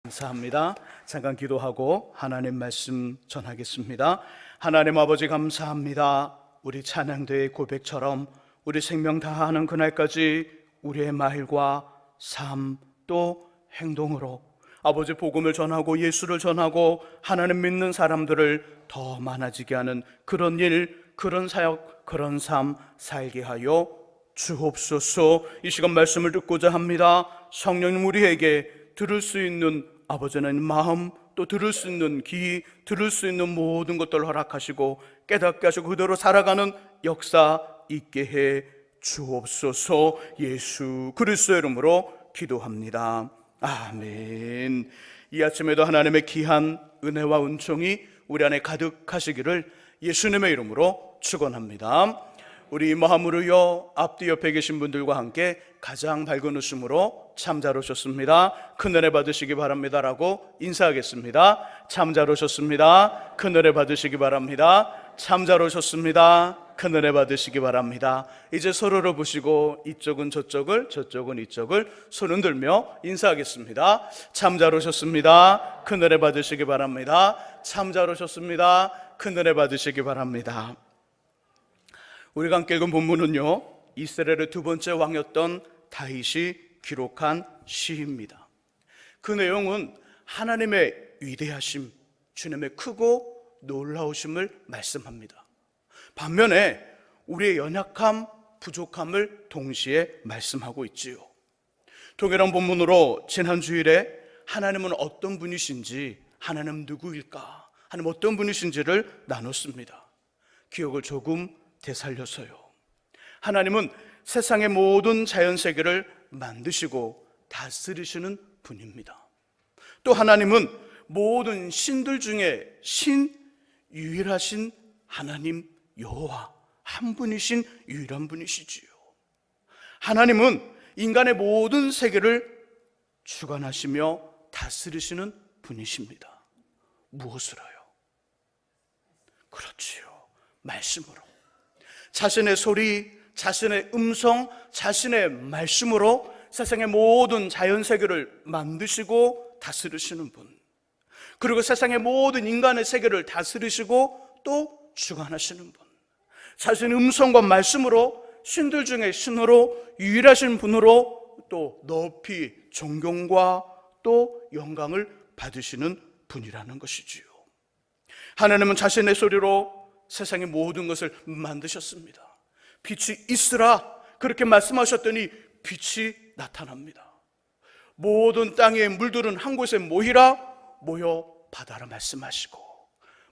감사합니다. 잠깐 기도하고 하나님 말씀 전하겠습니다. 하나님 아버지 감사합니다. 우리 찬양대의 고백처럼 우리 생명 다하는 그날까지 우리의 말과 삶 또 행동으로 아버지 복음을 전하고 예수를 전하고 하나님 믿는 사람들을 더 많아지게 하는 그런 일, 그런 사역, 그런 삶 살게 하여 주옵소서. 이 시간 말씀을 듣고자 합니다. 성령님 우리에게 들을 수 있는 아버지는 마음, 또 들을 수 있는 귀, 들을 수 있는 모든 것들을 허락하시고 깨닫게 하시고 그대로 살아가는 역사 있게 해 주옵소서. 예수 그리스도의 이름으로 기도합니다. 아멘. 이 아침에도 하나님의 귀한 은혜와 은총이 우리 안에 가득하시기를 예수님의 이름으로 축원합니다. 우리 마음으로요, 앞뒤 옆에 계신 분들과 함께 가장 밝은 웃음으로 참 잘 오셨습니다, 큰 은혜 받으시기 바랍니다라고 인사하겠습니다. 참 잘 오셨습니다, 큰 은혜 받으시기 바랍니다. 참 잘 오셨습니다, 큰 은혜 받으시기 바랍니다. 이제 서로를 보시고 이쪽은 저쪽을, 저쪽은 이쪽을 손 흔들며 인사하겠습니다. 참 잘 오셨습니다, 큰 은혜 받으시기 바랍니다. 참 잘 오셨습니다, 큰 은혜 받으시기 바랍니다. 우리가 함께 읽은 본문은요, 이스라엘의 두 번째 왕이었던 다윗이 기록한 시입니다. 그 내용은 하나님의 위대하심, 주님의 크고 놀라우심을 말씀합니다. 반면에 우리의 연약함, 부족함을 동시에 말씀하고 있지요. 동일한 본문으로 지난 주일에 하나님은 어떤 분이신지, 하나님 누구일까, 하나님 어떤 분이신지를 나눴습니다. 기억을 조금 되살려서요. 하나님은 세상의 모든 자연세계를 만드시고 다스리시는 분입니다. 또 하나님은 모든 신들 중에 유일하신 하나님 여호와 한 분이신 유일한 분이시지요. 하나님은 인간의 모든 세계를 주관하시며 다스리시는 분이십니다. 무엇으로요? 그렇지요, 말씀으로. 자신의 소리, 자신의 음성, 자신의 말씀으로 세상의 모든 자연세계를 만드시고 다스리시는 분, 그리고 세상의 모든 인간의 세계를 다스리시고 또 주관하시는 분, 자신의 음성과 말씀으로 신들 중에 신으로 유일하신 분으로 또 높이 존경과 또 영광을 받으시는 분이라는 것이지요. 하나님은 자신의 소리로 세상의 모든 것을 만드셨습니다. 빛이 있으라 그렇게 말씀하셨더니 빛이 나타납니다. 모든 땅의 물들은 한 곳에 모여 바다라 말씀하시고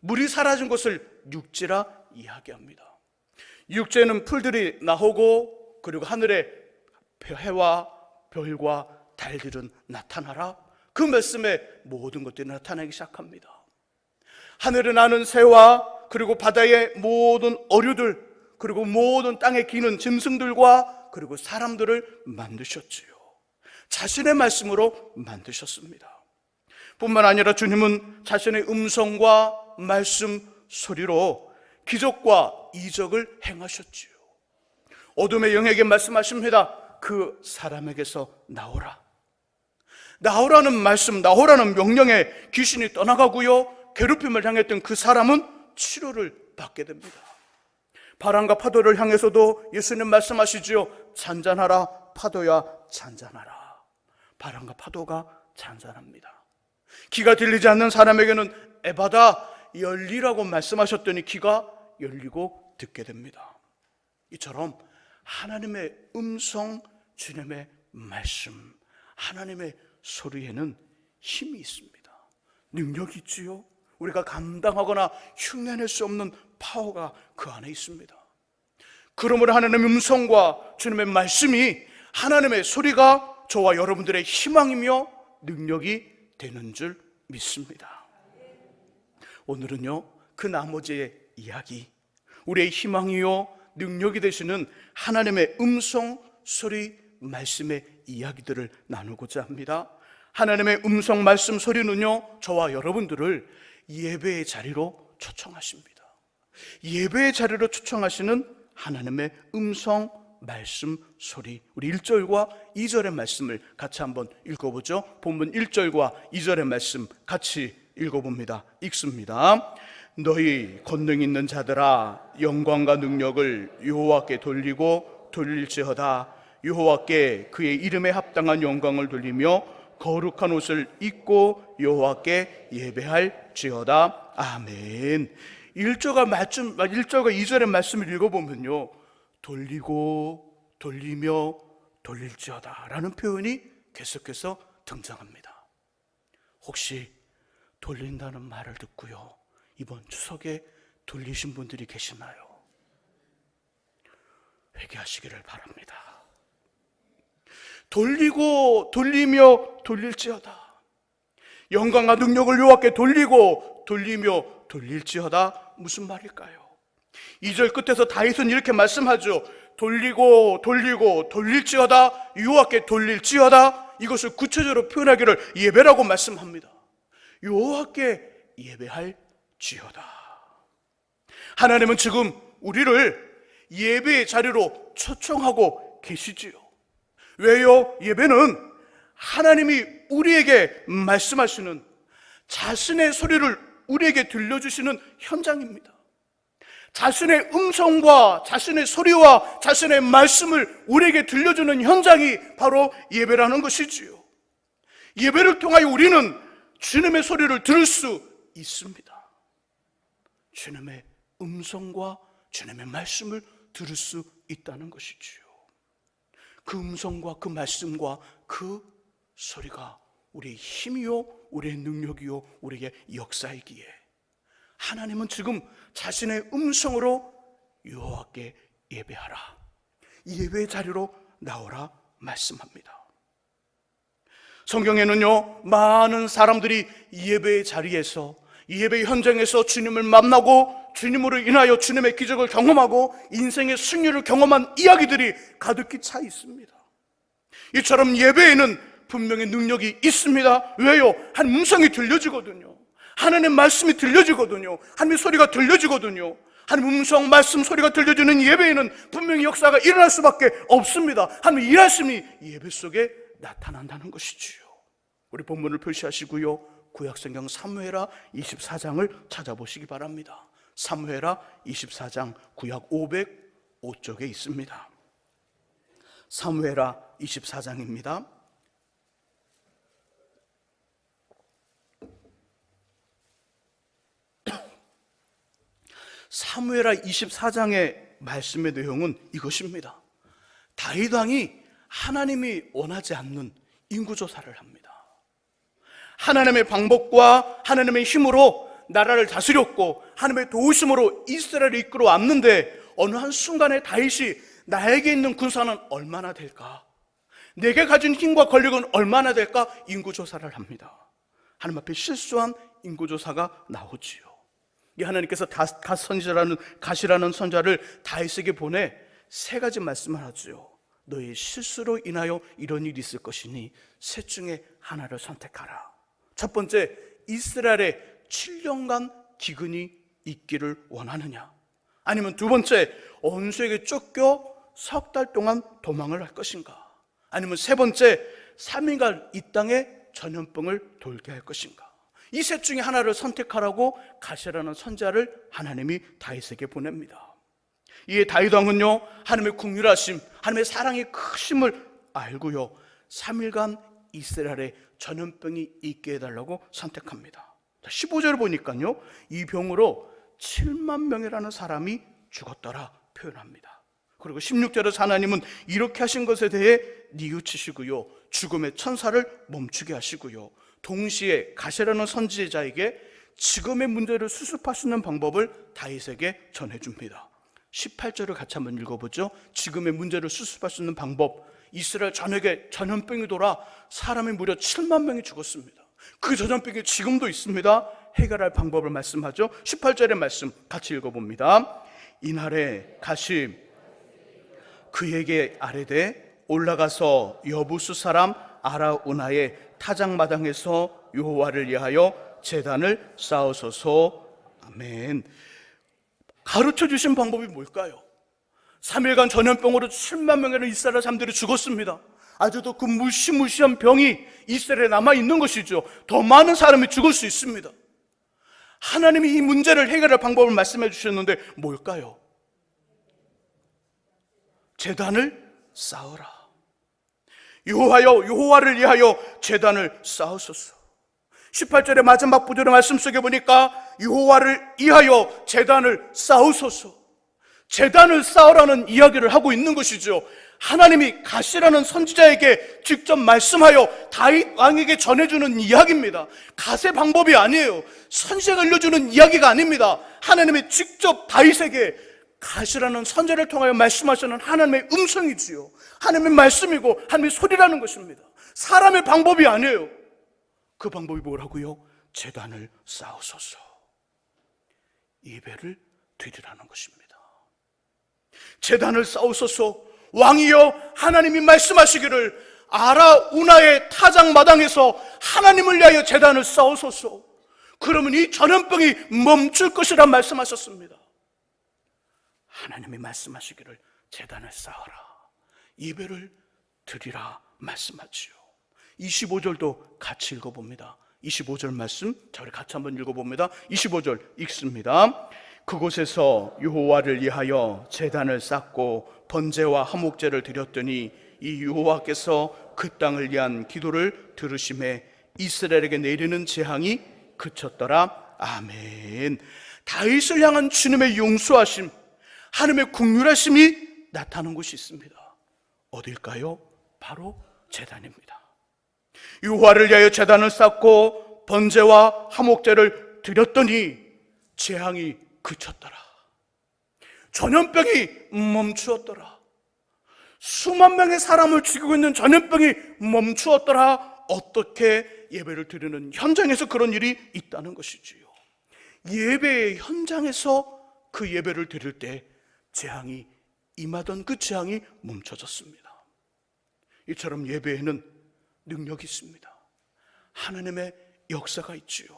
물이 사라진 곳을 육지라 이야기합니다. 육지에는 풀들이 나오고 그리고 하늘에 해와 별과 달들은 나타나라, 그 말씀에 모든 것들이 나타나기 시작합니다. 하늘에 나는 새와 그리고 바다의 모든 어류들, 그리고 모든 땅에 기는 짐승들과 그리고 사람들을 만드셨지요. 자신의 말씀으로 만드셨습니다. 뿐만 아니라 주님은 자신의 음성과 말씀 소리로 기적과 이적을 행하셨지요. 어둠의 영에게 말씀하십니다. 그 사람에게서 나오라. 나오라는 말씀, 나오라는 명령에 귀신이 떠나가고요, 괴롭힘을 당했던 그 사람은 치료를 받게 됩니다. 바람과 파도를 향해서도 예수님 말씀하시지요. 잔잔하라 파도야 잔잔하라. 바람과 파도가 잔잔합니다. 귀가 들리지 않는 사람에게는 에바다 열리라고 말씀하셨더니 귀가 열리고 듣게 됩니다. 이처럼 하나님의 음성, 주님의 말씀, 하나님의 소리에는 힘이 있습니다. 능력이 있지요. 우리가 감당하거나 흉내낼 수 없는 파워가 그 안에 있습니다. 그러므로 하나님의 음성과 주님의 말씀이, 하나님의 소리가 저와 여러분들의 희망이며 능력이 되는 줄 믿습니다. 오늘은요, 그 나머지의 이야기, 우리의 희망이요 능력이 되시는 하나님의 음성, 소리, 말씀의 이야기들을 나누고자 합니다. 하나님의 음성, 말씀, 소리는요, 저와 여러분들을 예배의 자리로 초청하십니다. 예배의 자리로 초청하시는 하나님의 음성, 말씀 소리. 우리 1절과 2절의 말씀을 같이 한번 읽어보죠. 본문 1절과 2절의 말씀 같이 읽어봅니다. 읽습니다. 너희 권능 있는 자들아, 영광과 능력을 여호와께 돌리고 돌릴지어다. 여호와께 그의 이름에 합당한 영광을 돌리며 거룩한 옷을 입고 여호와께 예배할지어다. 아멘. 1절과 2절의 말씀을 읽어보면요, 돌리고 돌리며 돌릴지어다 라는 표현이 계속해서 등장합니다. 혹시 돌린다는 말을 듣고요, 이번 추석에 돌리신 분들이 계시나요? 회개하시기를 바랍니다. 돌리고 돌리며 돌릴지어다. 영광과 능력을 여호와께 돌리고 돌리며 돌릴지어다. 무슨 말일까요? 2절 끝에서 다윗은 이렇게 말씀하죠. 돌리고 돌리고 돌릴지어다. 여호와께 돌릴지어다. 이것을 구체적으로 표현하기를 예배라고 말씀합니다. 여호와께 예배할지어다. 하나님은 지금 우리를 예배의 자리로 초청하고 계시지요. 왜요? 예배는 하나님이 우리에게 말씀하시는, 자신의 소리를 우리에게 들려주시는 현장입니다. 자신의 음성과 자신의 소리와 자신의 말씀을 우리에게 들려주는 현장이 바로 예배라는 것이지요. 예배를 통하여 우리는 주님의 소리를 들을 수 있습니다. 주님의 음성과 주님의 말씀을 들을 수 있다는 것이지요. 그 음성과 그 말씀과 그 소리가 우리의 힘이요, 우리의 능력이요, 우리의 역사이기에 하나님은 지금 자신의 음성으로 여호와께 예배하라, 예배의 자리로 나오라 말씀합니다. 성경에는요, 많은 사람들이 예배의 자리에서, 예배의 현장에서 주님을 만나고 주님으로 인하여 주님의 기적을 경험하고 인생의 승리를 경험한 이야기들이 가득히 차 있습니다. 이처럼 예배에는 분명히 능력이 있습니다. 왜요? 하나님 음성이 들려지거든요. 하나님의 말씀이 들려지거든요. 하나님의 소리가 들려지거든요. 하나님의 음성, 말씀, 소리가 들려주는 예배에는 분명히 역사가 일어날 수밖에 없습니다. 하나님의 일하심이 예배 속에 나타난다는 것이지요. 우리 본문을 표시하시고요, 구약성경 사무엘하 24장을 찾아보시기 바랍니다. 사무엘하 24장 구약 505쪽에 있습니다. 사무엘하 24장입니다. 사무엘하 24장의 말씀의 내용은 이것입니다. 다윗 왕이 하나님이 원하지 않는 인구조사를 합니다. 하나님의 방법과 하나님의 힘으로 나라를 다스렸고 하나님의 도우심으로 이스라엘을 이끌어 왔는데, 어느 한순간에 다윗이 나에게 있는 군사는 얼마나 될까, 내게 가진 힘과 권력은 얼마나 될까, 인구조사를 합니다. 하나님 앞에 실수한 인구조사가 나오지요. 이 하나님께서 갓이라는 선자를 다윗에게 보내 세 가지 말씀을 하지요. 너의 실수로 인하여 이런 일이 있을 것이니 셋 중에 하나를 선택하라. 첫 번째, 이스라엘에 7년간 기근이 있기를 원하느냐? 아니면 두 번째, 원수에게 쫓겨 석 달 동안 도망을 할 것인가? 아니면 세 번째, 3일간 이 땅에 전염병을 돌게 할 것인가? 이 셋 중에 하나를 선택하라고 갓이라는 선자를 하나님이 다윗에게 보냅니다. 이에 다윗 왕은요, 하나님의 긍휼하심, 하나님의 사랑의 크심을 알고요, 3일간 이스라엘에 전염병이 있게 해달라고 선택합니다. 15절을 보니까요, 이 병으로 7만 명이라는 사람이 죽었더라 표현합니다. 그리고 16절에서 하나님은 이렇게 하신 것에 대해 뉘우치시고요, 죽음의 천사를 멈추게 하시고요, 동시에 갓이라는 선지자에게 지금의 문제를 수습할 수 있는 방법을 다윗에게 전해줍니다. 18절을 같이 한번 읽어보죠. 지금의 문제를 수습할 수 있는 방법, 이스라엘 전역에 전염병이 돌아 사람이 무려 7만 명이 죽었습니다. 그 전염병이 지금도 있습니다. 해결할 방법을 말씀하죠. 18절의 말씀 같이 읽어봅니다. 이날에 갓이 그에게 아뢰되 올라가서 여부수 사람 아라우나의 타작마당에서 여호와를 위하여 제단을 쌓으소서. 아멘. 가르쳐 주신 방법이 뭘까요? 3일간 전염병으로 7만 명이라는 이스라엘 사람들이 죽었습니다. 아직도 그 무시무시한 병이 이스라엘에 남아있는 것이죠. 더 많은 사람이 죽을 수 있습니다. 하나님이 이 문제를 해결할 방법을 말씀해 주셨는데 뭘까요? 제단을 쌓으라. 여호와를 위하여 제단을 쌓으소서. 18절의 마지막 부절의 말씀 속에 보니까 여호와를 위하여 제단을 쌓으소서. 제단을 쌓으라는 이야기를 하고 있는 것이죠. 하나님이 갓이라는 선지자에게 직접 말씀하여 다윗 왕에게 전해주는 이야기입니다. 갓의 방법이 아니에요. 선지자가 알려주는 이야기가 아닙니다. 하나님이 직접 다윗에게 갓이라는 선지자를 통하여 말씀하시는 하나님의 음성이지요. 하나님의 말씀이고 하나님의 소리라는 것입니다. 사람의 방법이 아니에요. 그 방법이 뭐라고요? 제단을 쌓으소서. 예배를 드리라는 것입니다. 제단을 쌓으소서. 왕이여, 하나님이 말씀하시기를 아라우나의 타작마당에서 하나님을 위하여 제단을 쌓으소서. 그러면 이 전염병이 멈출 것이라 말씀하셨습니다. 하나님이 말씀하시기를 제단을 쌓아라, 예배를 드리라 말씀하지요. 25절도 같이 읽어봅니다. 25절 말씀, 자, 우리 같이 한번 읽어봅니다. 25절 읽습니다. 그곳에서 여호와를 위하여 제단을 쌓고 번제와 화목제를 드렸더니 이 여호와께서 그 땅을 위한 기도를 들으심에 이스라엘에게 내리는 재앙이 그쳤더라. 아멘. 다윗을 향한 주님의 용서하심, 하나님의 긍휼하심이 나타나는 곳이 있습니다. 어딜까요? 바로 제단입니다. 여호와를 위하여 제단을 쌓고 번제와 화목제를 드렸더니 재앙이 그쳤더라. 전염병이 멈추었더라. 수만 명의 사람을 죽이고 있는 전염병이 멈추었더라. 어떻게 예배를 드리는 현장에서 그런 일이 있다는 것이지요. 예배의 현장에서 그 예배를 드릴 때 재앙이 임하던 그 재앙이 멈춰졌습니다. 이처럼 예배에는 능력이 있습니다. 하나님의 역사가 있지요.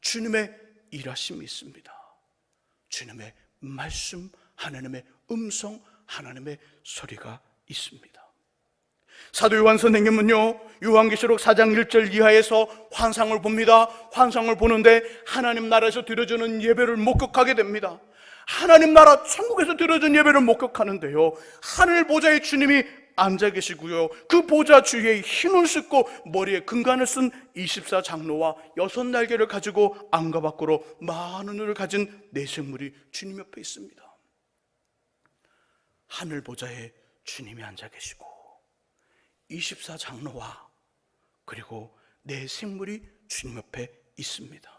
주님의 일하심이 있습니다. 주님의 말씀, 하나님의 음성, 하나님의 소리가 있습니다. 사도 요한 선생님은요, 요한계시록 4장 1절 이하에서 환상을 봅니다. 환상을 보는데 하나님 나라에서 드려주는 예배를 목격하게 됩니다. 하나님 나라 천국에서 드려준 예배를 목격하는데요, 하늘 보좌에 주님이 앉아 계시고요, 그 보좌 주위에 흰옷을 씻고 머리에 금관을 쓴 24장로와 6날개를 가지고 안과 밖으로 많은 눈을 가진 네 생물이 주님 옆에 있습니다. 하늘 보좌에 주님이 앉아 계시고 24장로와 그리고 네 생물이 주님 옆에 있습니다.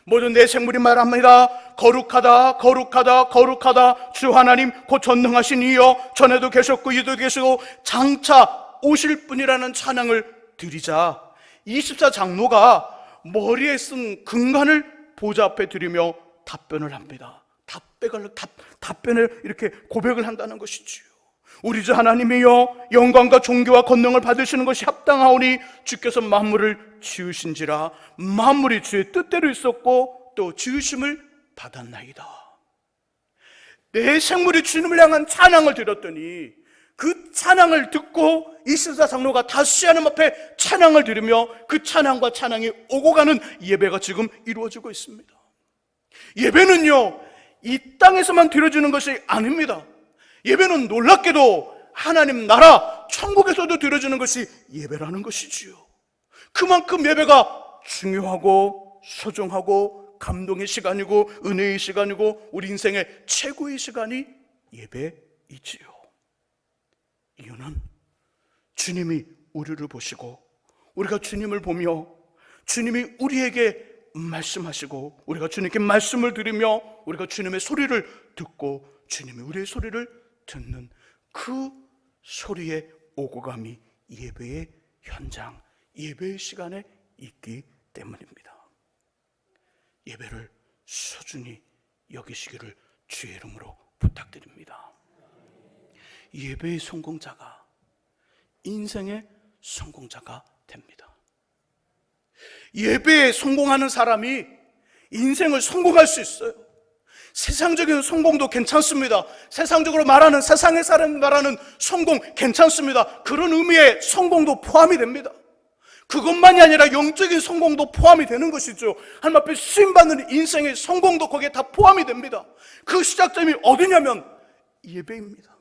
모든 네 생물이 말합니다. 거룩하다, 거룩하다, 거룩하다. 주 하나님 곧 전능하신 이여, 전에도 계셨고 이도 계시고 장차 오실 분이라는 찬양을 드리자 24장로가 머리에 쓴 금관을 보좌 앞에 드리며 답변을 합니다. 답변을 이렇게 고백을 한다는 것이지요. 우리 주 하나님이여, 영광과 존귀와 권능을 받으시는 것이 합당하오니 주께서 만물을 지으신지라. 만물이 주의 뜻대로 있었고 또 지으심을 받았나이다. 내 생물이 주님을 향한 찬양을 드렸더니 그 찬양을 듣고 24장로가 다시 하나님 앞에 찬양을 드리며 그 찬양과 찬양이 오고 가는 예배가 지금 이루어지고 있습니다. 예배는요, 이 땅에서만 드려지는 것이 아닙니다. 예배는 놀랍게도 하나님 나라 천국에서도 드려지는 것이 예배라는 것이지요. 그만큼 예배가 중요하고 소중하고 감동의 시간이고 은혜의 시간이고 우리 인생의 최고의 시간이 예배이지요. 이유는 주님이 우리를 보시고 우리가 주님을 보며 주님이 우리에게 말씀하시고 우리가 주님께 말씀을 드리며 우리가 주님의 소리를 듣고 주님이 우리의 소리를 듣는 그 소리의 오고감이 예배의 현장, 예배의 시간에 있기 때문입니다. 예배를 소중히 여기시기를 주의 이름으로 부탁드립니다. 예배의 성공자가 인생의 성공자가 됩니다. 예배에 성공하는 사람이 인생을 성공할 수 있어요. 세상적인 성공도 괜찮습니다. 세상적으로 말하는, 세상의 사람 말하는 성공 괜찮습니다. 그런 의미의 성공도 포함이 됩니다. 그것만이 아니라 영적인 성공도 포함이 되는 것이죠. 하나님 앞에 쓰임받는 인생의 성공도 거기에 다 포함이 됩니다. 그 시작점이 어디냐면 예배입니다.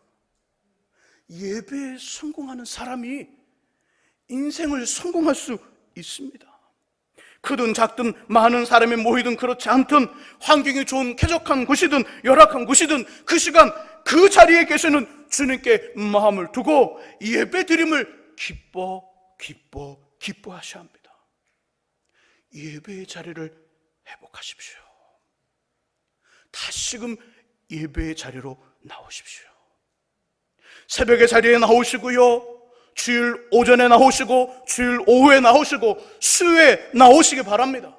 예배에 성공하는 사람이 인생을 성공할 수 있습니다. 크든 작든 많은 사람이 모이든 그렇지 않든, 환경이 좋은 쾌적한 곳이든 열악한 곳이든 그 시간 그 자리에 계시는 주님께 마음을 두고 예배드림을 기뻐하셔야 합니다. 예배의 자리를 회복하십시오. 다시금 예배의 자리로 나오십시오. 새벽의 자리에 나오시고요, 주일 오전에 나오시고 주일 오후에 나오시고 수요일에 나오시기 바랍니다.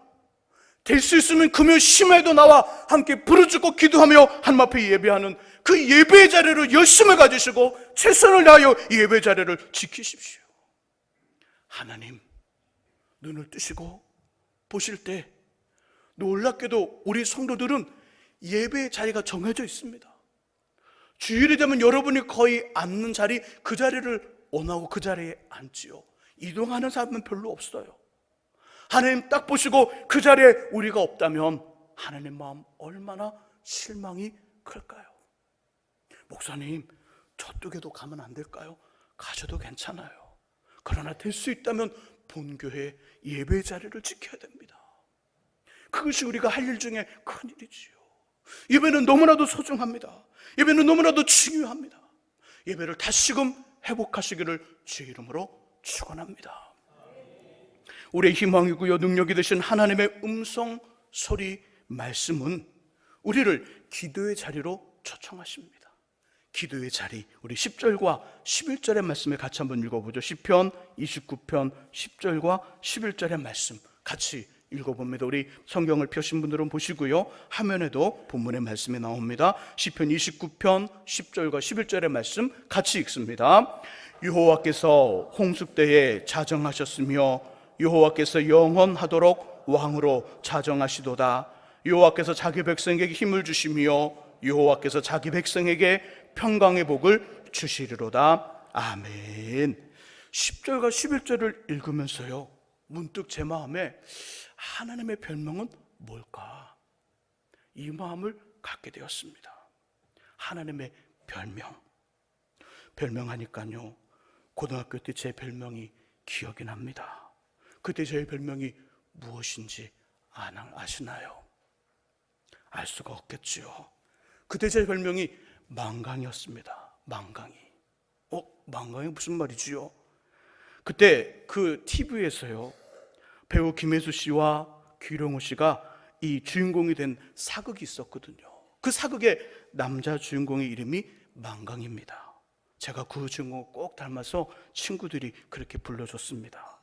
될 수 있으면 금요 심야에도 나와 함께 부르짖고 기도하며 하나님 앞에 예배하는 그 예배의 자리를 열심을 가지시고 최선을 다하여 예배 자리를 지키십시오. 하나님 눈을 뜨시고 보실 때 놀랍게도 우리 성도들은 예배의 자리가 정해져 있습니다. 주일이 되면 여러분이 거의 앉는 자리, 그 자리를 원하고 그 자리에 앉지요. 이동하는 사람은 별로 없어요. 하나님 딱 보시고 그 자리에 우리가 없다면 하나님 마음 얼마나 실망이 클까요? 목사님, 저쪽에도 가면 안 될까요? 가셔도 괜찮아요. 그러나 될 수 있다면 본교회 예배 자리를 지켜야 됩니다. 그것이 우리가 할 일 중에 큰 일이지요. 예배는 너무나도 소중합니다. 예배는 너무나도 중요합니다. 예배를 다시금 회복하시기를 주의 이름으로 축원합니다. 우리의 희망이고요 능력이 되신 하나님의 음성 소리 말씀은 우리를 기도의 자리로 초청하십니다. 기도의 자리, 우리 10절과 11절의 말씀을 같이 한번 읽어보죠. 시편 29편 10절과 11절의 말씀 같이 읽어봅니다. 우리 성경을 펴신 분들은 보시고요, 화면에도 본문의 말씀이 나옵니다. 시편 29편 10절과 11절의 말씀 같이 읽습니다. 여호와께서 홍수 때에 자정하셨으며 여호와께서 영원하도록 왕으로 자정하시도다. 여호와께서 자기 백성에게 힘을 주시며 여호와께서 자기 백성에게 평강의 복을 주시리로다. 아멘. 10절과 11절을 읽으면서요, 문득 제 마음에 하나님의 별명은 뭘까? 이 마음을 갖게 되었습니다. 하나님의 별명하니까요, 고등학교 때 제 별명이 기억이 납니다. 그때 제 별명이 무엇인지 아시나요? 알 수가 없겠지요. 그때 제 별명이 망강이었습니다. 망강이 무슨 말이지요? 그때 그 TV에서요, 배우 김혜수 씨와 귀룡호 씨가 이 주인공이 된 사극이 있었거든요. 그 사극의 남자 주인공의 이름이 망강입니다. 제가 그 주인공을 꼭 닮아서 친구들이 그렇게 불러줬습니다.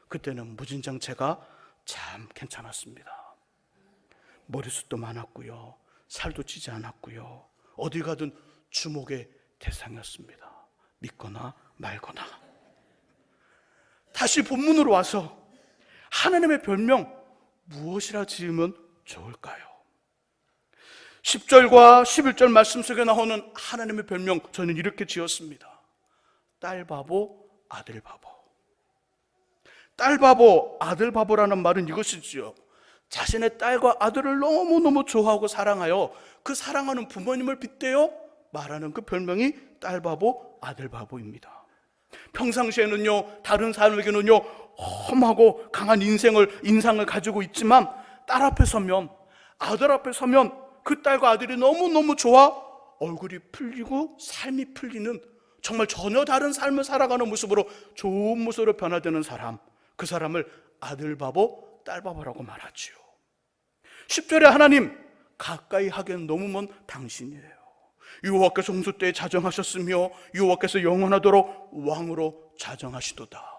그때는 무진장 제가 참 괜찮았습니다. 머리숱도 많았고요, 살도 찌지 않았고요, 어디 가든 주목의 대상이었습니다. 믿거나 말거나. 다시 본문으로 와서 하나님의 별명 무엇이라 지으면 좋을까요? 10절과 11절 말씀 속에 나오는 하나님의 별명, 저는 이렇게 지었습니다. 딸 바보, 아들 바보. 딸 바보, 아들 바보라는 말은 이것이지요. 자신의 딸과 아들을 너무너무 좋아하고 사랑하여 그 사랑하는 부모님을 빗대어 말하는 그 별명이 딸 바보, 아들 바보입니다. 평상시에는요, 다른 사람에게는요, 험하고 강한 인상을 가지고 있지만 딸 앞에 서면, 아들 앞에 서면 그 딸과 아들이 너무너무 좋아 얼굴이 풀리고 삶이 풀리는, 정말 전혀 다른 삶을 살아가는 모습으로 좋은 모습으로 변화되는 사람, 그 사람을 아들 바보, 딸 바보라고 말하지요. 10절에 하나님, 가까이 하기엔 너무 먼 당신이에요. 여호와께서 홍수 때에 자정하셨으며 여호와께서 영원하도록 왕으로 자정하시도다.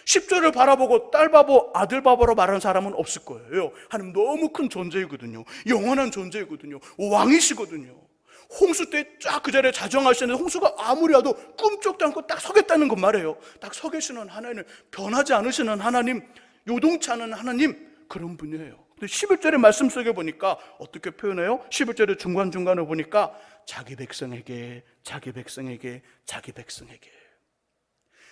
10절을 바라보고 딸 바보, 아들 바보로 말하는 사람은 없을 거예요. 하나님 너무 큰 존재이거든요. 영원한 존재이거든요. 왕이시거든요. 홍수 때 쫙 그 자리에 자정하시는데 홍수가 아무리 와도 꿈쩍도 않고 딱 서겠다는 것 말이에요. 딱 서 계시는 하나님, 변하지 않으시는 하나님, 요동치 않은 하나님, 그런 분이에요. 근데 11절의 말씀 속에 보니까 어떻게 표현해요? 11절의 중간중간에 보니까 자기 백성에게 자기 백성에게 자기 백성에게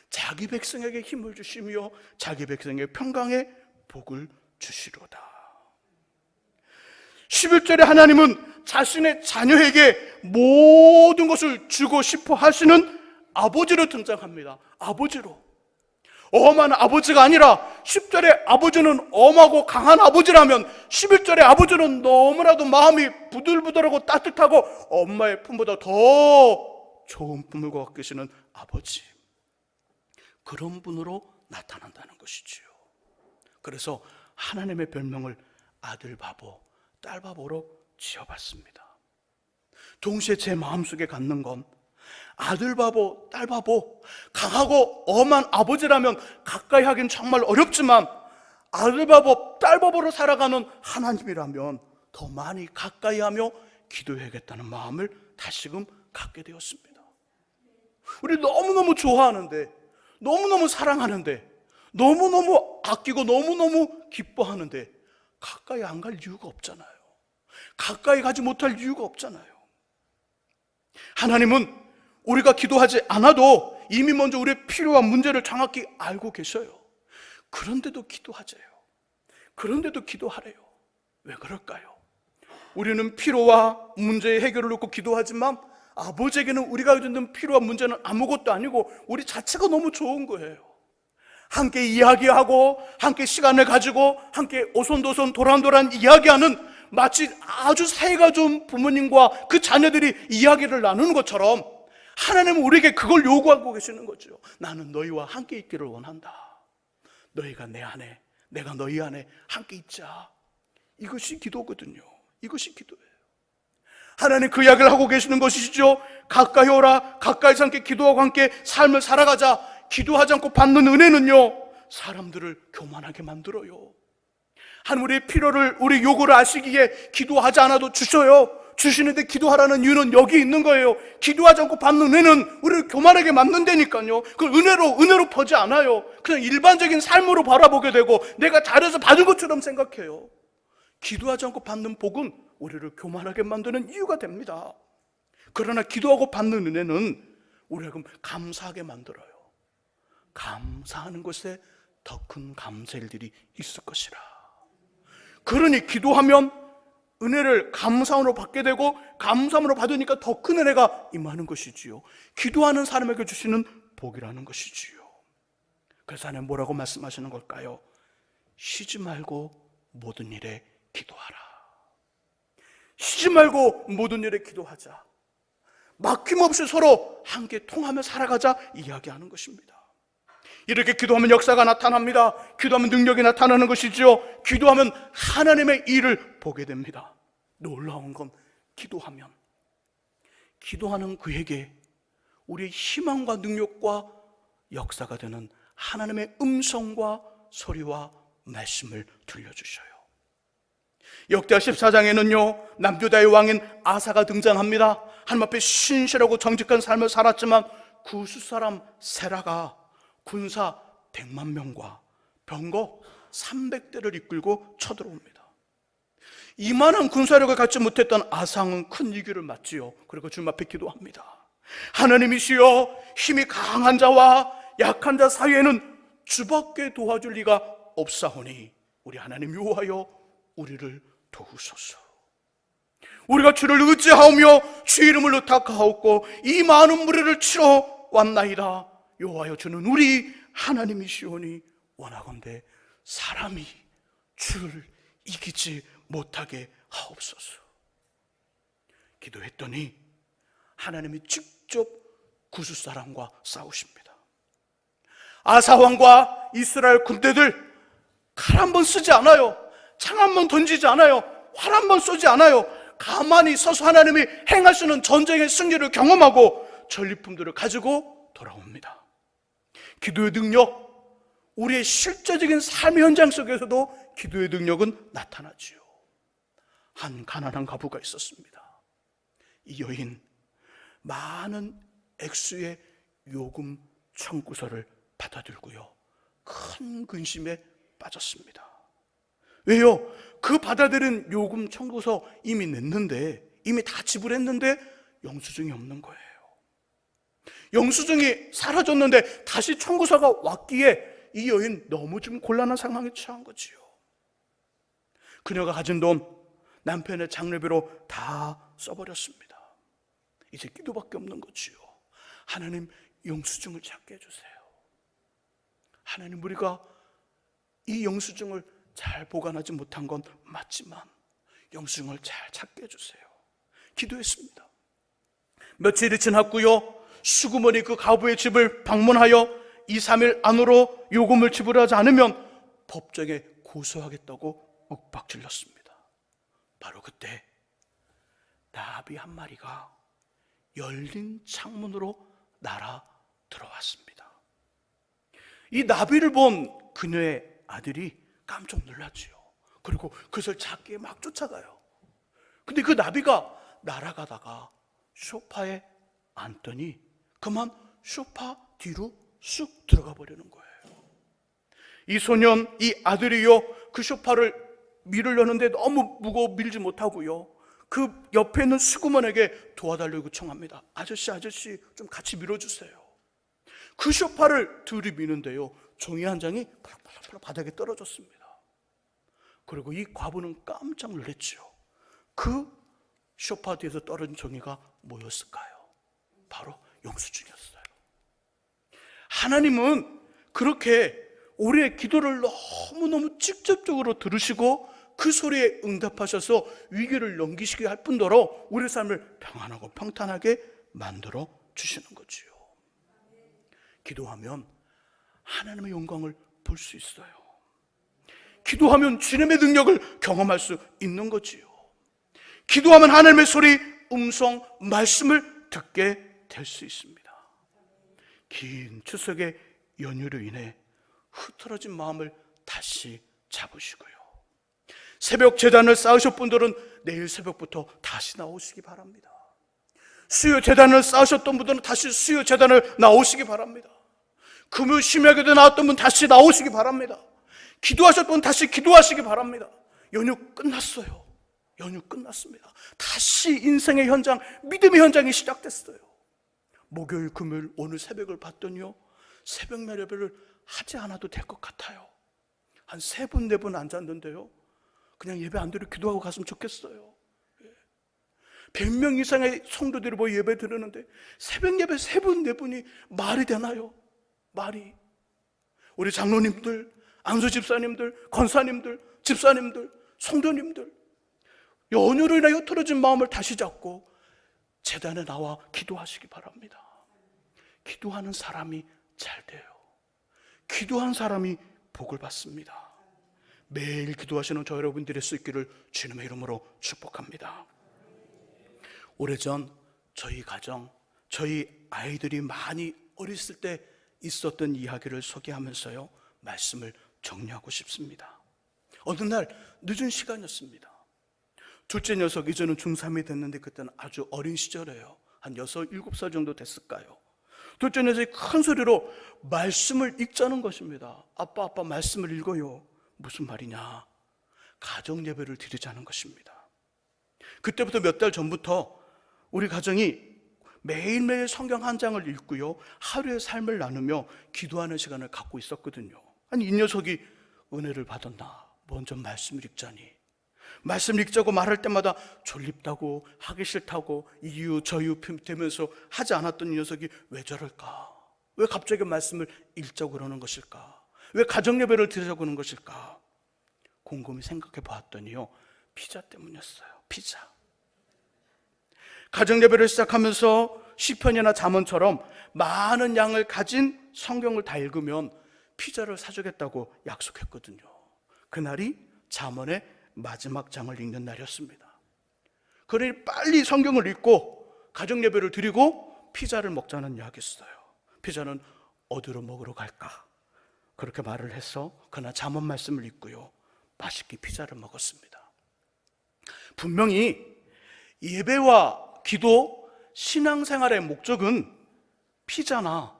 자기 백성에게 힘을 주시며 자기 백성의 평강에 복을 주시로다. 11절에 하나님은 자신의 자녀에게 모든 것을 주고 싶어 하시는 아버지로 등장합니다. 아버지로. 엄한 아버지가 아니라 10절의 아버지는 엄하고 강한 아버지라면 11절의 아버지는 너무나도 마음이 부들부들하고 따뜻하고 엄마의 품보다 더 좋은 품을 갖고 계시는 아버지, 그런 분으로 나타난다는 것이지요. 그래서 하나님의 별명을 아들 바보, 딸 바보로 지어봤습니다. 동시에 제 마음속에 갖는 건 아들 바보, 딸 바보, 강하고 엄한 아버지라면 가까이 하긴 정말 어렵지만 아들 바보, 딸 바보로 살아가는 하나님이라면 더 많이 가까이 하며 기도해야겠다는 마음을 다시금 갖게 되었습니다. 우리 너무너무 좋아하는데, 너무너무 사랑하는데, 너무너무 아끼고 너무너무 기뻐하는데 가까이 안 갈 이유가 없잖아요. 가까이 가지 못할 이유가 없잖아요. 하나님은 우리가 기도하지 않아도 이미 먼저 우리의 필요와 문제를 정확히 알고 계셔요. 그런데도 기도하재요. 그런데도 기도하래요. 왜 그럴까요? 우리는 필요와 문제의 해결을 놓고 기도하지만 아버지에게는 우리가 갖는 필요와 문제는 아무것도 아니고 우리 자체가 너무 좋은 거예요. 함께 이야기하고 함께 시간을 가지고 함께 오손도손 도란도란 이야기하는, 마치 아주 사이가 좋은 부모님과 그 자녀들이 이야기를 나누는 것처럼 하나님은 우리에게 그걸 요구하고 계시는 거죠. 나는 너희와 함께 있기를 원한다. 너희가 내 안에, 내가 너희 안에 함께 있자. 이것이 기도거든요. 이것이 기도예요. 하나님 그 이야기를 하고 계시는 것이죠. 가까이 오라. 가까이서 함께 기도하고 함께 삶을 살아가자. 기도하지 않고 받는 은혜는요, 사람들을 교만하게 만들어요. 하나님 우리의 필요를, 우리 요구를 아시기에 기도하지 않아도 주셔요. 주시는데 기도하라는 이유는 여기 있는 거예요. 기도하지 않고 받는 은혜는 우리를 교만하게 만든다니까요. 그걸 은혜로 보지 않아요. 그냥 일반적인 삶으로 바라보게 되고 내가 잘해서 받은 것처럼 생각해요. 기도하지 않고 받는 복은 우리를 교만하게 만드는 이유가 됩니다. 그러나 기도하고 받는 은혜는 우리가 감사하게 만들어요. 감사하는 것에 더 큰 감사의 일들이 있을 것이라. 그러니 기도하면 은혜를 감사함으로 받게 되고 감사함으로 받으니까 더 큰 은혜가 임하는 것이지요. 기도하는 사람에게 주시는 복이라는 것이지요. 그래서 하나님 뭐라고 말씀하시는 걸까요? 쉬지 말고 모든 일에 기도하라. 쉬지 말고 모든 일에 기도하자. 막힘없이 서로 함께 통하며 살아가자 이야기하는 것입니다. 이렇게 기도하면 역사가 나타납니다. 기도하면 능력이 나타나는 것이죠. 기도하면 하나님의 일을 보게 됩니다. 놀라운 건 기도하는 그에게 우리의 희망과 능력과 역사가 되는 하나님의 음성과 소리와 말씀을 들려주셔요. 역대하 14장에는요 남유다의 왕인 아사가 등장합니다. 하나님 앞에 신실하고 정직한 삶을 살았지만 구스 사람 세라가 군사 100만 명과 병거 300대를 이끌고 쳐들어옵니다. 이만한 군사력을 갖지 못했던 아상은 큰 위기를 맞지요. 그리고 주님 앞에 기도합니다. 하나님이시여, 힘이 강한 자와 약한 자 사이에는 주밖에 도와줄 리가 없사오니 우리 하나님 여호와여 우리를 도우소서. 우리가 주를 의지하오며 주의 이름을 의탁하옵고 이 많은 무리를 치러 왔나이다. 여호와여 주는 우리 하나님이시오니 원하건대 사람이 주를 이기지 못하게 하옵소서. 기도했더니 하나님이 직접 구스 사람과 싸우십니다. 아사 왕과 이스라엘 군대들 칼 한 번 쓰지 않아요. 창 한 번 던지지 않아요. 활 한 번 쏘지 않아요. 가만히 서서 하나님이 행하시는 전쟁의 승리를 경험하고 전리품들을 가지고 돌아옵니다. 기도의 능력, 우리의 실제적인 삶의 현장 속에서도 기도의 능력은 나타나지요. 한 가난한 과부가 있었습니다. 이 여인 많은 액수의 요금 청구서를 받아들고요 큰 근심에 빠졌습니다. 왜요? 그 받아들인 요금 청구서 이미 냈는데, 이미 다 지불했는데 영수증이 없는 거예요. 영수증이 사라졌는데 다시 청구서가 왔기에 이 여인 너무 좀 곤란한 상황에 처한 거지요. 그녀가 가진 돈 남편의 장례비로 다 써버렸습니다. 이제 기도밖에 없는 거지요. 하나님, 영수증을 찾게 해주세요. 하나님, 우리가 이 영수증을 잘 보관하지 못한 건 맞지만 영수증을 잘 찾게 해주세요. 기도했습니다. 며칠이 지났고요, 수구머니 그 가부의 집을 방문하여 2, 3일 안으로 요금을 지불하지 않으면 법정에 고소하겠다고 윽박질렀습니다. 바로 그때 나비 한 마리가 열린 창문으로 날아 들어왔습니다. 이 나비를 본 그녀의 아들이 깜짝 놀랐지요. 그리고 그것을 잡기에 막 쫓아가요. 근데 그 나비가 날아가다가 소파에 앉더니 그만 소파 뒤로 쑥 들어가 버리는 거예요. 이 소년, 이 아들이요, 그 소파를 밀으려는데 너무 무거워 밀지 못하고요, 그 옆에 있는 수구먼에게 도와달라고 청합니다. 아저씨 좀 같이 밀어주세요. 그 소파를 들이미는데요, 종이 한 장이 펄럭펄럭 바닥에 떨어졌습니다. 그리고 이 과부는 깜짝 놀랐죠. 그 소파 뒤에서 떨어진 종이가 뭐였을까요? 바로 영수증이었어요. 하나님은 그렇게 우리의 기도를 너무너무 직접적으로 들으시고 그 소리에 응답하셔서 위기를 넘기시게 할 뿐더러 우리 삶을 평안하고 평탄하게 만들어 주시는 거지요. 기도하면 하나님의 영광을 볼 수 있어요. 기도하면 주님의 능력을 경험할 수 있는 거지요. 기도하면 하나님의 소리, 음성, 말씀을 듣게 될 수 있습니다. 긴 추석의 연휴로 인해 흐트러진 마음을 다시 잡으시고요, 새벽 제단을 쌓으실 분들은 내일 새벽부터 다시 나오시기 바랍니다. 수요 제단을 쌓으셨던 분들은 다시 수요 제단을 나오시기 바랍니다. 금요 심야기도 나왔던 분 다시 나오시기 바랍니다. 기도하셨던 분 다시 기도하시기 바랍니다. 연휴 끝났어요. 연휴 끝났습니다. 다시 인생의 현장, 믿음의 현장이 시작됐어요. 목요일, 금요일, 오늘 새벽을 봤더니요, 새벽 예배를 하지 않아도 될 것 같아요. 한 3분, 4분 앉았는데요, 그냥 예배 안 드리고 기도하고 갔으면 좋겠어요. 100명 이상의 성도들이 모여 예배 드리는데 새벽 예배 3분, 4분이 말이 되나요? 말이. 우리 장로님들, 안수 집사님들, 권사님들, 집사님들, 성도님들, 연휴로 인하여 흐트러진 마음을 다시 잡고 제단에 나와 기도하시기 바랍니다. 기도하는 사람이 잘 돼요. 기도한 사람이 복을 받습니다. 매일 기도하시는 저 여러분들의 수 있기를 주님의 이름으로 축복합니다. 오래전 저희 가정, 저희 아이들이 많이 어렸을 때 있었던 이야기를 소개하면서요, 말씀을 정리하고 싶습니다. 어느 날 늦은 시간이었습니다. 둘째 녀석, 이제는 중3이 됐는데 그때는 아주 어린 시절이에요. 한 6, 7살 정도 됐을까요? 둘째 녀석이 큰 소리로 말씀을 읽자는 것입니다. 아빠 말씀을 읽어요. 무슨 말이냐? 가정 예배를 드리자는 것입니다. 그때부터 몇 달 전부터 우리 가정이 매일매일 성경 한 장을 읽고요, 하루의 삶을 나누며 기도하는 시간을 갖고 있었거든요. 아니, 이 녀석이 은혜를 받았나? 먼저 말씀을 읽자니, 말씀 읽자고 말할 때마다 졸립다고, 하기 싫다고, 이유 저유 되면서 하지 않았던 이 녀석이 왜 저럴까? 왜 갑자기 말씀을 읽자고 그러는 것일까? 왜 가정 예배를 드리자고 그러는 것일까? 곰곰이 생각해 보았더니요, 피자 때문이었어요. 피자. 가정 예배를 시작하면서 시편이나 잠언처럼 많은 양을 가진 성경을 다 읽으면 피자를 사주겠다고 약속했거든요. 그날이 잠언의 마지막 장을 읽는 날이었습니다. 그러니 빨리 성경을 읽고 가정 예배를 드리고 피자를 먹자는 이야기였어요. 피자는 어디로 먹으러 갈까? 그렇게 말을 해서 그날 잠언 말씀을 읽고요, 맛있게 피자를 먹었습니다. 분명히 예배와 기도, 신앙생활의 목적은 피자나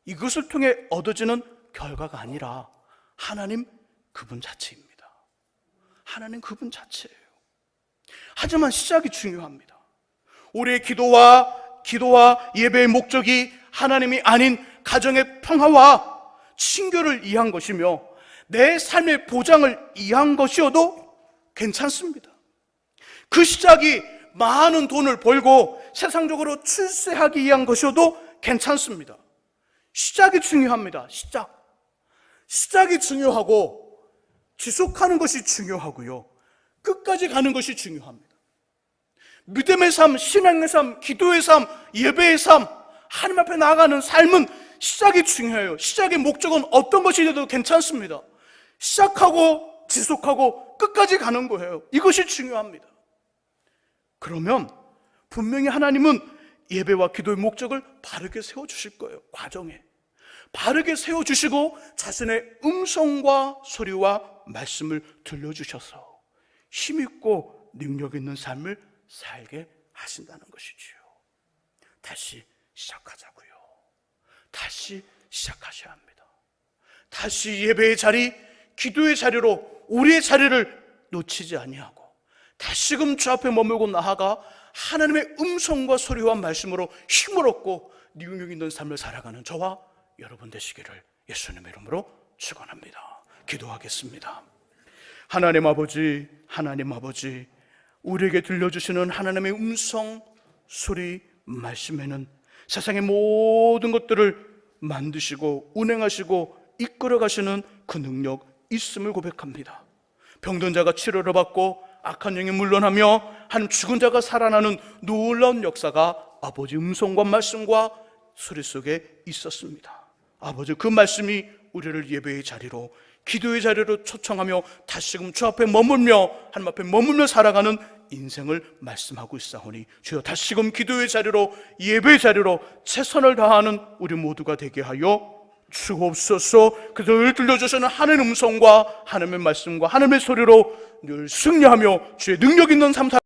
이것을 통해 얻어지는 결과가 아니라 하나님 그분 자체입니다. 하나님 그분 자체예요. 하지만 시작이 중요합니다. 우리의 기도와 예배의 목적이 하나님이 아닌 가정의 평화와 친교를 이해한 것이며 내 삶의 보장을 이해한 것이어도 괜찮습니다. 그 시작이 많은 돈을 벌고 세상적으로 출세하기 위한 것이어도 괜찮습니다. 시작이 중요합니다. 시작이 중요하고 지속하는 것이 중요하고요, 끝까지 가는 것이 중요합니다. 믿음의 삶, 신앙의 삶, 기도의 삶, 예배의 삶, 하나님 앞에 나아가는 삶은 시작이 중요해요. 시작의 목적은 어떤 것이 돼도 괜찮습니다. 시작하고 지속하고 끝까지 가는 거예요. 이것이 중요합니다. 그러면 분명히 하나님은 예배와 기도의 목적을 바르게 세워주실 거예요. 과정에 바르게 세워주시고 자신의 음성과 소리와 말씀을 들려주셔서 힘있고 능력 있는 삶을 살게 하신다는 것이지요. 다시 시작하자고요. 다시 시작하셔야 합니다. 다시 예배의 자리, 기도의 자리로 우리의 자리를 놓치지 아니하고 다시금 주 앞에 머물고 나아가 하나님의 음성과 소리와 말씀으로 힘을 얻고 능력 있는 삶을 살아가는 저와 여러분 되시기를 예수님의 이름으로 축원합니다. 기도하겠습니다. 하나님 아버지, 우리에게 들려주시는 하나님의 음성, 소리, 말씀에는 세상의 모든 것들을 만드시고 운행하시고 이끌어 가시는 그 능력 있음을 고백합니다. 병든 자가 치료를 받고 악한 영이 물러나며 한 죽은 자가 살아나는 놀라운 역사가 아버지 음성과 말씀과 소리 속에 있었습니다. 아버지, 그 말씀이 우리를 예배의 자리로, 기도의 자리로 초청하며 다시금 주 앞에 머물며 하나님 앞에 머물며 살아가는 인생을 말씀하고 있사오니 주여 다시금 기도의 자리로, 예배의 자리로 최선을 다하는 우리 모두가 되게 하여 주옵소서. 그들 들려주시는 하나님의 음성과 하나님의 말씀과 하나님의 소리로 늘 승리하며 주의 능력 있는 삶